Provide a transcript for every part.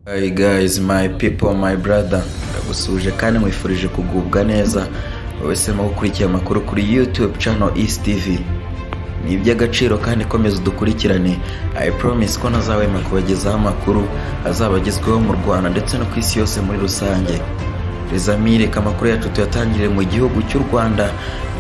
Hi guys, my people, my brother, ndagusuje kandi mwifurije kugubwa neza. Wahisemo gukurikira amakuru kuri YouTube channel East TV. Ni iby'agaciro kandi komeza udukurikirane. I promise ko nazawema kubagezaho amakuru azabagezweho mu Rwanda ndetse no ku isi yose muri rusange. Rezamire amakuru yacu tuyatangirire mu gihugu cy'u Rwanda.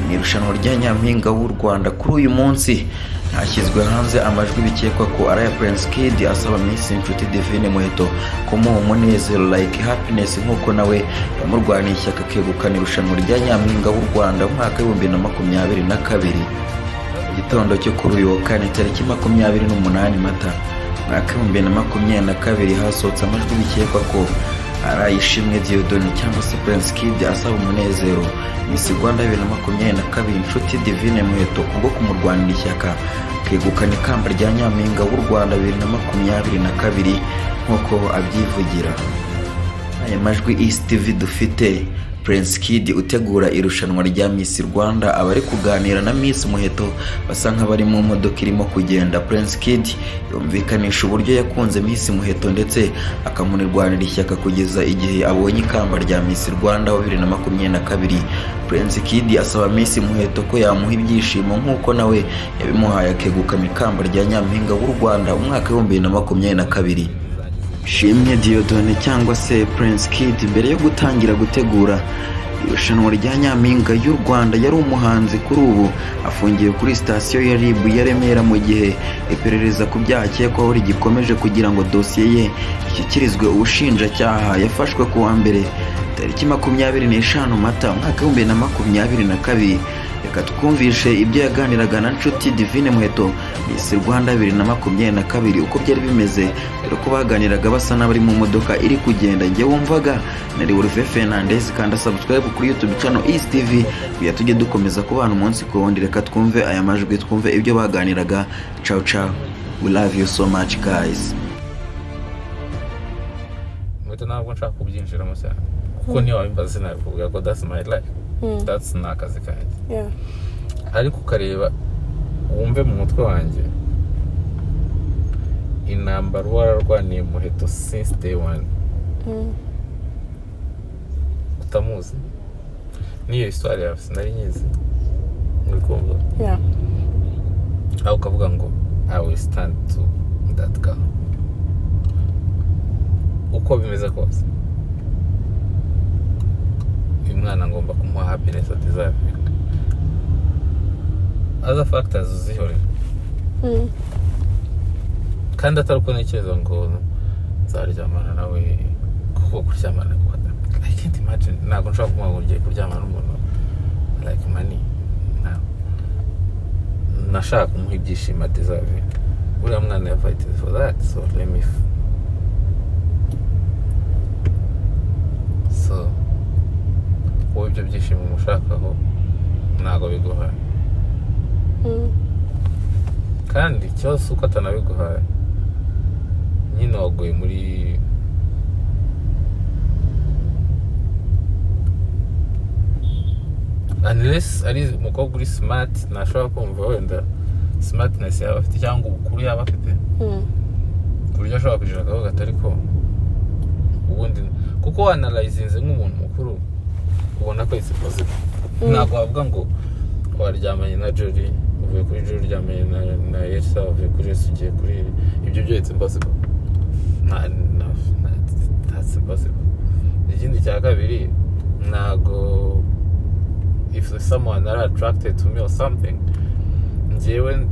Ni irushanwa rya Nyampinga w'u Rwanda kuri uyu munsi. Hashyizwe hanze amajwi bikekwa ko ari aya Prince Kid asaba Missi inshuti Divine Muheto kumuha umunezero like happiness nkuko nawe yamurwaniye ishyaka Akegukana irushanwa rya Nyampinga w'u Rwanda mu mwaka wa 2022. Igitondo cyo kuri uyu wa kane tariki 28 Mata mwaka wa 2022 hasohotse amajwi bikekwa ko ari Ishimwe Diodone cyangwa se Prince Kid asaba umunezero Missi Rwanda 2022 inshuti Divine Muheto kubwo kumurwanira ishyaka Akegukana ikamba rya Nyampinga w'u Rwanda 2022 nkuko abyivugira. Aya majwi East TV dufite Prince Kid utegura irushanwa rya Miss Rwanda abari kuganira na Miss Muheto basa nk'abari mu modoka irimo kugenda. Prince Kid yumvikanisha uburyo yakunze Miss Muheto ndetse akamunirwanira ishyaka kugeza igihe abonye ikamba rya Miss Rwanda 2022. Prince Kid asaba Miss Muheto ko yamuha ibyishimo nkuko nawe yabimuhaye akegukana ikamba rya Nyampinga w'u Rwanda umwaka wa 2022. Ishimwe Diodone cyangwa se Prince Kid mbere yo gutangira gutegura irushanwa rya Nyampinga y'u Rwanda yari umuhanzi. Kuri ubu afungiye kuri sitasiyo ya RIB ya Remera mu gihe iperereza ku byaha akekwaho rigikomeje kugira ngo dosiye ye ishyikirizwe ubushinjacyaha. Yafashwe ku wa mbere tariki 25 Mata mwaka wa 2022. Reka twumvishe ibyo yaganiraga na nshuti Divine Muheto Miss Rwanda 2022 uko byari bimeze rero ko baganiraga basa n'abari mu modoka iri kugenda. Njye wumvaga nari Olivier Fernandez kandi subscribe kuri YouTube channel East TV kuya tujye dukomeza kubana umunsi ku wundi. Reka twumve aya majwi, twumve ibyo baganiraga. Ciao ciao, we love you so much guys. Muheto ntabwo nshaka kubyinjiramo cyane kuko niyo wabimbaza sinabivuga ko that's my life. That's not akazi kanjye. Yeah. Ariko ukareba wumve mu mutwe wanjye intambara wararwaniye Muheto since day one. Utamuzi niyo histoire yawe sinari nyizi muri kumva. Yeah. Aho ukavuga ngo I will stand to that girl uko bimeze kose. Uyu mwana ngomba kumuha happiness deserve. Other factors uzihore. Kandi atari uko ntekereza ngo nzaryamana nawe kuko kuryamana kwa I can't imagine ntabwo nshobora kumuha ugiye kuryamana n'umuntu like money. Nashaka kumuha ibyishimo deserve. Uriya mwana ya fight for that, so let me so wowe ibyo byishimo umushakaho ntabwo biguhaye. Kandi ikibazo uko atanabiguhaye nyine waguye muri unless ari umukobwa uri smart nashobora kumva wenda smartness yaba afite cyangwa ubukuru yaba afite ku buryo ashobora kugira akavuga atari ko ubundi kuko wanalyzinze nk'umuntu mukuru ubona ko it's possible. Ntabwo wavuga ngo waryamanye na Jory uvuye kuri Jory uryamanye na Yasabye uvuye kuri Yesu ugiye kuri ibyo byo it's impossible. That's impossible. Ikindi cya kabiri ntabwo if someone are attracted to me or something njyewe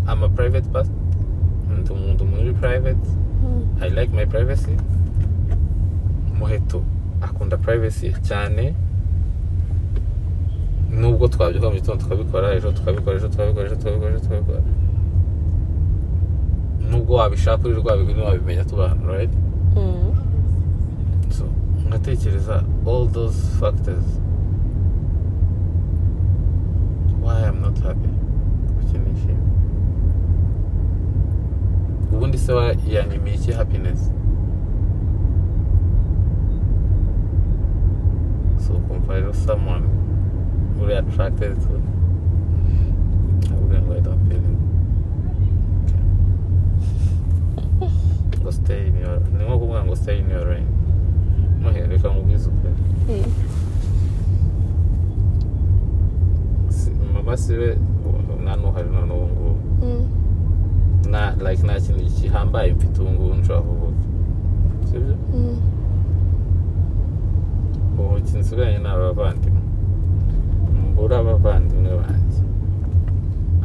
I'm a private person. Umuntu muri private. I like my privacy. Muheto akunda privacy cyane nubwo twabyuka mu gitondo tukabikora ejo tukabikora nubwo wabishaka uri rwabigwi wabimenya tubana right. So ngatekereza all those factors why I'm not happy kukinisha ubundi se yanyimiye iki happiness. So compare someone who are attracted to I wouldn't let them feel it. Okay. ni nko kuvuga ngo stay in your lane. Reka nkubwize ukuri. Mama siwe nanuhari none ubu ngubu nta kintu gihambaye mfite ubu ngubu nshobora kuvuga, sibyo? ubu nsigaranye n'abavandimwe, mbura abavandimwe banjye.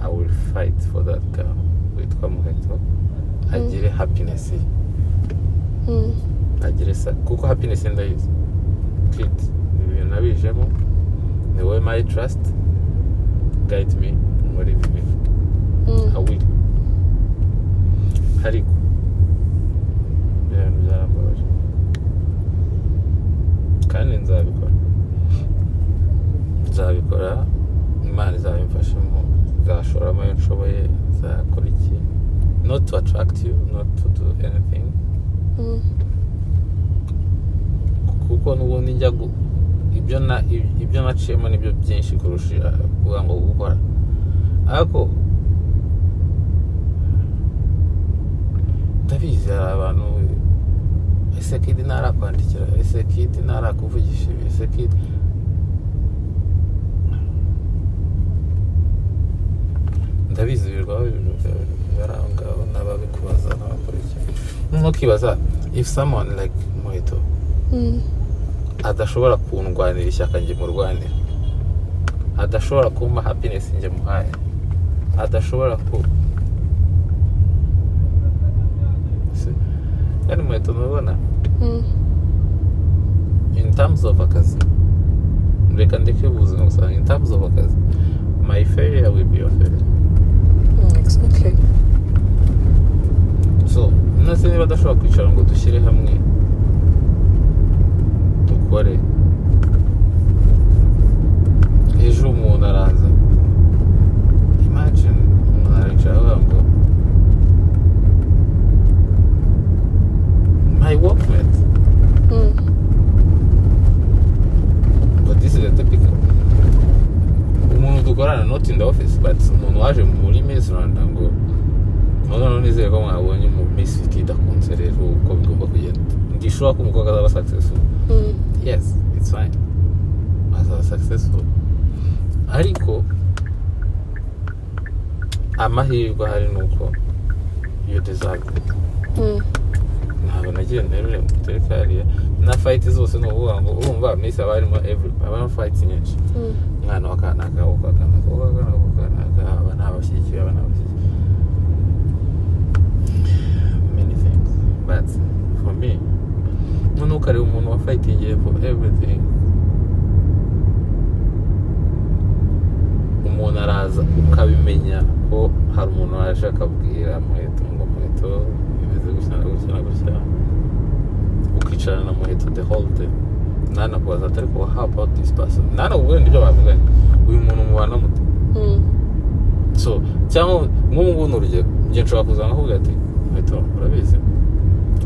I will fight for that girl witwa Muheto, agire happiness ye, agire kuko happiness ndayizi kid, ibintu nabijemo, ni wowe my trust, guide me muri ibi bintu. I will. Ariko ibintu byarambabaje kandi nzabikora, Imana izabimfashemo, nzashoramo ayo nshoboye, nzakora iki, not to attract you, not to do anything, kuko n'ubundi njya ibyo naciyemo nibyo byinshi kurusha kuvuga ngo gukora. Ariko ndabizi hari abantu, ese kidi ntarakwandikira, ese kidi ntarakuvugisha ibi, ese kidi ndabizi birwa bari aho ngaho n'ababikubaza n'abakora iki. Nko kibaza if someone like Muheto adashobora kundwanira ishyaka njye murwanira, adashobora kumpa happiness njye muhaye, adashobora ku yani Muheto mubona in terms of akazi, reka ndeke ubuzima gusa, in terms of akazi, my failure will be your failure. Exactly. So nase niba adashobora kwicara ngo dushyire hamwe dukore, ejo umuntu araza, imagine umuntu aricara avuga ngo my workmate, but this is a typical umuntu dukorana, not in the office, but umuntu waje muri Miss Rwanda ngo none nizeye ko mwabonye mu Miss kidakunze rero uko bigomba kugenda, ndishobora ko umukobwa azaba successful. Yes, it's fine, azaba successful, ariko amahirwe hari nuko you deserve it. Ntabwo nagiye nterure mu tereka hariya na fight zose, ni ukuvuga ngo urumva Miss aba harimo aba fights nyinshi, umwana wa kanaka aba ntabashyigikiye, aba ntabashyigikiye, many things, but for me nuko ari umuntu wa fighting for everything. Umuntu araza ukabimenya ko hari umuntu waje akabwira Muheto ngo Muheto bimeze gutya, ukicarana na Muheto the whole day, nanakubaza atari ko how about this person, nanakubwira n'ibyo bavuganye, uyu muntu mubana mute. So cyangwa nk'ubu ngubu n'urugero, njye nshobora kuza nkakubwira ati Muheto urabizi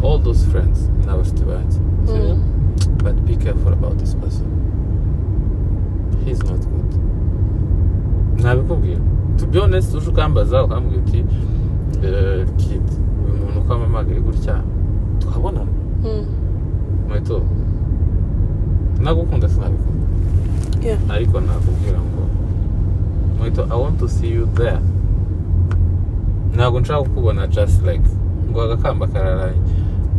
all those friends n'abafite banjye, but be careful about this person, he's not good. Nabikubwira to be honest, uje ukambaza ukambwira uti kid uyu muntu uko amamagaye gutya tukabonana, Muheto nagukunda sinabikunda, ariko nakubwira ngo Muheto I want to see you there, ntabwo nshaka kukubona just like ngo agakamba kararaye.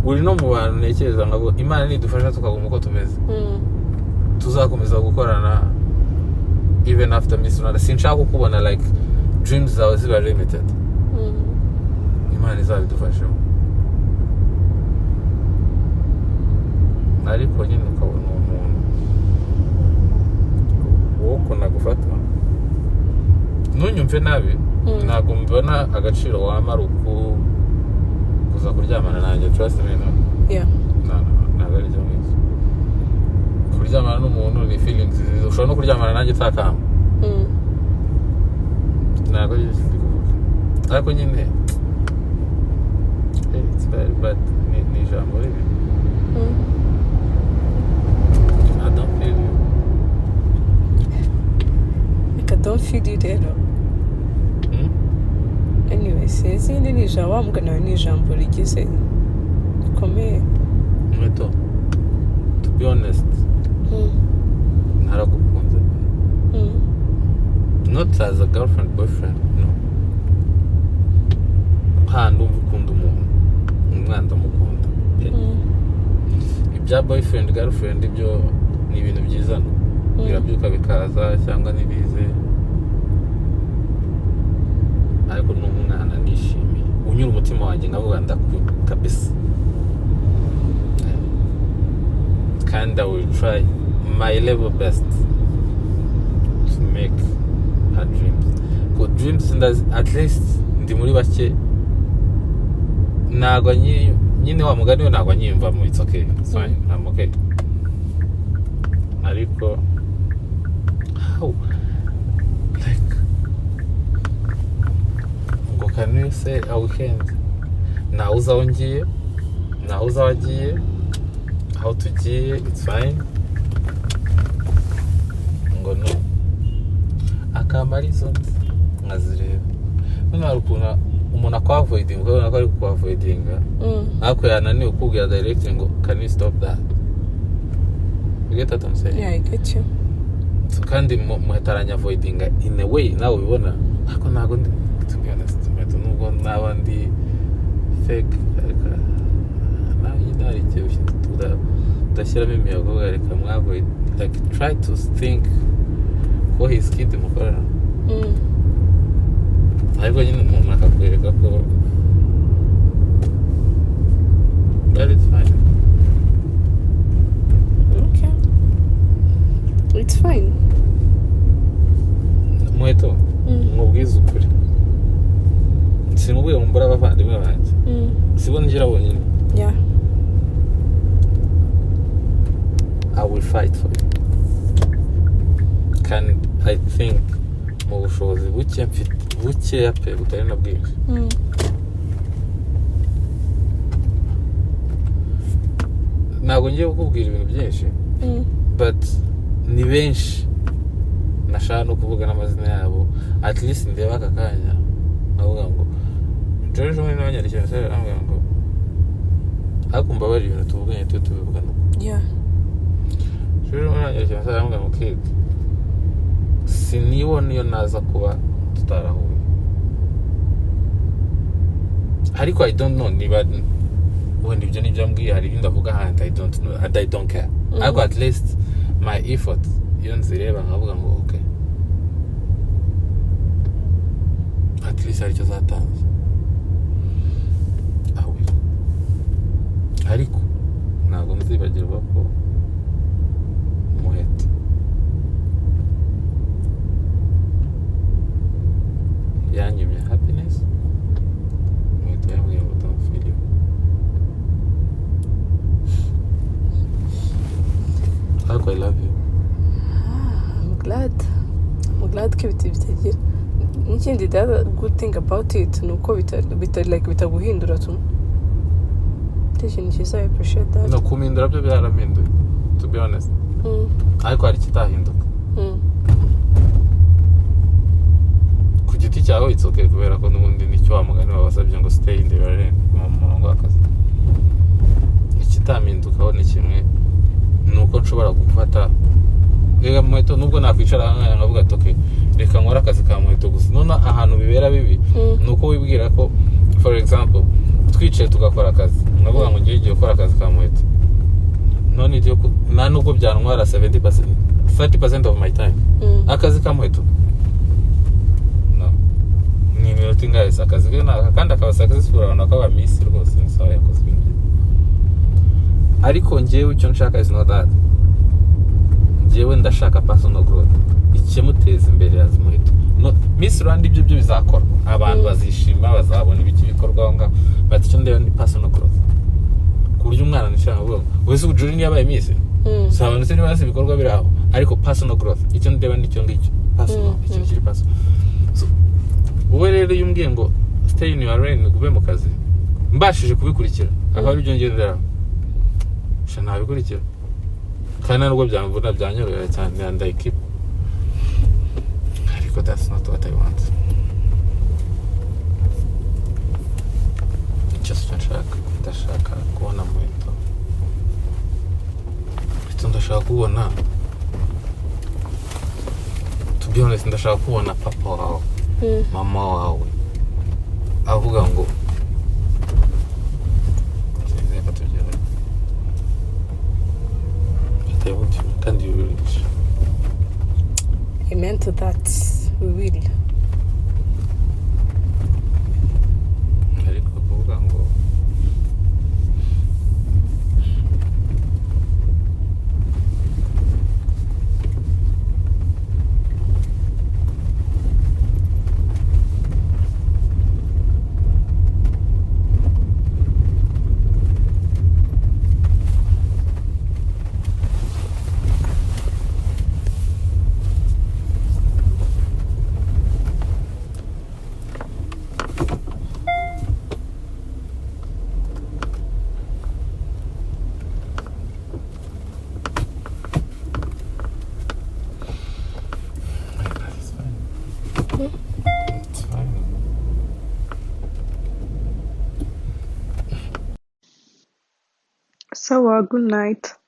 Uri no mu bantu ntekereza ngo Imana nidufasha tukaguma uko tumeze, tuzakomeza gukorana even after Miss Rwanda. Sinshaka kukubona like dreams zawe ziba limited, Imana izabidufashamo. Ariko nyine ukabona umuntu wo kunagufata, ntunyumve nabi, ntabwo mbona agaciro wamara uku kuza kuryamana nanjye, trust me. Ntabwo ari byo mwiza kuryamana n'umuntu, ni feelings nziza, ushobora no kuryamana nanjye utakamba, ntabwo ari byo ndi kuvuga, ariko nyine it's very bad, ni ijambo ribi. I don't feel you. Like I don't feel you rero. Anyway, sinzi ni ijambo wambwa nawe, ni ijambo rigize bikomeye. Muheto, to be honest, naragukunze. Not as a girlfriend, boyfriend, no. Ndumva ukunda umuntu, umwana ndamukunda. Ibya boyfriend, girlfriend, ibyo ni ibintu byizana. Birabyuka bikaza cyangwa nibize. Ariko n'umwana nishimiye. Unyura umutima wanjye nkavuga ndakunda kabisa. And I will try my level best to make her dreams. Because dreams at least ndi muri bake nagwa nyine wa mugani we nagwa nyimvamo. It's okay, it's fine, I'm okay. Ariko how like ngo can you say a weekend nawe uzaho ngiye nawe uzaho wagiye how tugiye, it's fine. Ngo no akamba ari zo nkazireba none hari ukuntu umuntu akwavoidinga ukabona ko ari kukwavoidinga ariko yananiwe ukubwira direct ngo can you stop that. You get what I'm saying? Yeah, I get you. So kandi muhetaranya avoidinga in a way nawe ubibona ariko ntago ndi to be honest nubwo naba ndi fake nawe yidari igihe udashyiramo imiyago ugareka mwavoid like try to think ko his kid mukorera ariko nyine umuntu akakwereka ko that is fine. Okay, it's fine. Muheto mubwiza ukuri sinubwiye mumbura abavandimwe banjye sibona ngira bonyine. Yeah, I will fight for you. Can I think mu bushobozi buke mfite bukeya pe butari na bwinshi ntabwo ngiye kukubwira ibintu byinshi but ni benshi nashaka no kuvuga n'amazina yabo at least ndeba aka kanya navuga ngo George umwe n'abanyarwanda se aravuga ngo akumva bari ibintu tuvuganye tubivugana. yeah. George umwe n'abanyarwanda se aravuga ngo kid sinibona iyo naza kuba tutarahuye ariko I don't know niba when ibyo nibyo mbwiye hari ibindi avuga handi I don't know and I don't care. Ariko at least my effort iyo nzireba nkavuga ngo okay at least hari icyo zatanze ariko ntabwo muzibagirwa ko Muheto yanyumye happiness. Muheto yambwiye ngo don't feel you. Ariko I love you. I'm glad ko ibiti bitagira n'ikindi. The other good thing about it ni uko bitaguhindura tu ikintu cyiza. I appreciate that. No kumindura byo byaraminduye to be honest. Ariko hari kitahinduka ku giti cyawe it's okay kubera ko n'ubundi nicyo wa mugani wabasabye ngo stay in the lane mu murongo w'akazi. Ikitamindukaho ni kimwe nuko nshobora gufata rega Muheto nubwo nakwicara nkaya nkavuga okay reka nkora akazi ka Muheto gusa none ahantu bibera bibi nuko wibwira ko for example twicaye tugakora akazi navuga ngo ngiye gukora akazi ka Muheto none ibyo nta nubwo byantwara 30% of my time. Akazi ka Muheto no ni minota ingahe akazi ke kandi akaba successful abantu akaba Missi rwose ni sawa yakoze ibintu ariko njyewe icyo nshaka is not that. Njyewe ndashaka personal growth ikimuteza imbere ya Muheto. No Miss Rwanda ibyo bizakora abantu bazishima bazabona ibiki bikorwa ngo but icyo ndeba ni personal growth ku buryo umwana nishaka ngo wese ujuri ni yabaye Miss sabana se niba bikorwa biraho ariko personal growth icyo ndeba ni cyo ngicyo personal icyo kiri personal. So wowe rero yumbwiye ngo stay in your lane gube mu kazi mbashije kubikurikira akaba ibyo ngendera shana bikurikira kandi nubwo byamvuna byanyorohera cyane and I keep ariko that's not what I want. Just nshaka ndashaka kubona Muheto. Ndashaka kubona, to be honest, ndashaka kubona papa wawe, mama wawe avuga ngo kandi yubirisha. Amen to that. We will. Ariko kuvuga ngo it's fine. So, good night.